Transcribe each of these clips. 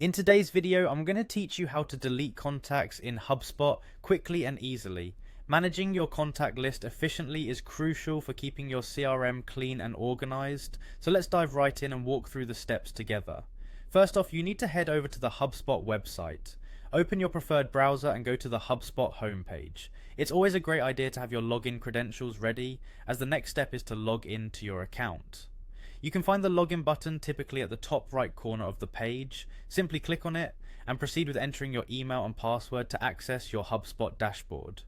In today's video, I'm going to teach you how to delete contacts in HubSpot quickly and easily. Managing your contact list efficiently is crucial for keeping your CRM clean and organized, so let's dive right in and walk through the steps together. First off, you need to head over to the HubSpot website. Open your preferred browser and go to the HubSpot homepage. It's always a great idea to have your login credentials ready, as the next step is to log in to your account. You can find the login button typically at the top right corner of the page. Simply click on it and proceed with entering your email and password to access your HubSpot dashboard.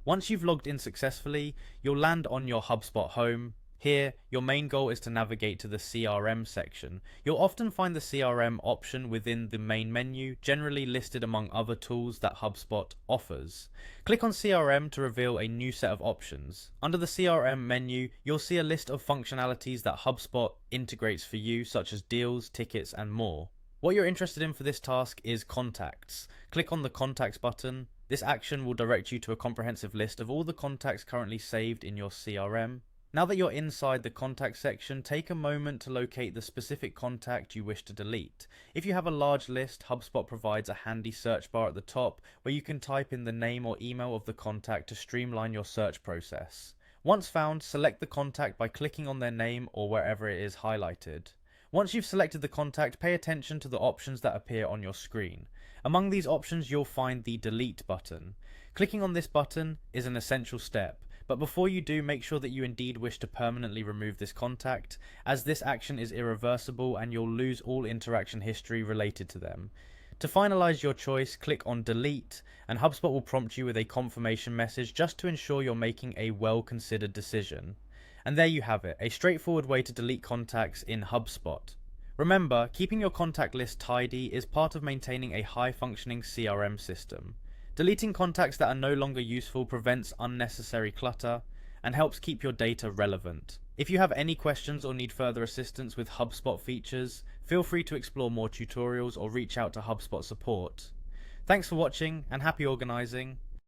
Once you've logged in successfully, you'll land on your HubSpot home. Here, your main goal is to navigate to the CRM section. You'll often find the CRM option within the main menu, generally listed among other tools that HubSpot offers. Click on CRM to reveal a new set of options. Under the CRM menu, you'll see a list of functionalities that HubSpot integrates for you, such as deals, tickets, and more. What you're interested in for this task is contacts. Click on the contacts button. This action will direct you to a comprehensive list of all the contacts currently saved in your CRM. Now that you're inside the contact section, take a moment to locate the specific contact you wish to delete. If you have a large list, HubSpot provides a handy search bar at the top where you can type in the name or email of the contact to streamline your search process. Once found, select the contact by clicking on their name or wherever it is highlighted. Once you've selected the contact, pay attention to the options that appear on your screen. Among these options, you'll find the delete button. Clicking on this button is an essential step. But before you do, make sure that you indeed wish to permanently remove this contact, as this action is irreversible and you'll lose all interaction history related to them. To finalize your choice, click on delete, and HubSpot will prompt you with a confirmation message just to ensure you're making a well-considered decision. And there you have it, a straightforward way to delete contacts in HubSpot. Remember, keeping your contact list tidy is part of maintaining a high-functioning CRM system. Deleting contacts that are no longer useful prevents unnecessary clutter and helps keep your data relevant. If you have any questions or need further assistance with HubSpot features, feel free to explore more tutorials or reach out to HubSpot support. Thanks for watching and happy organizing.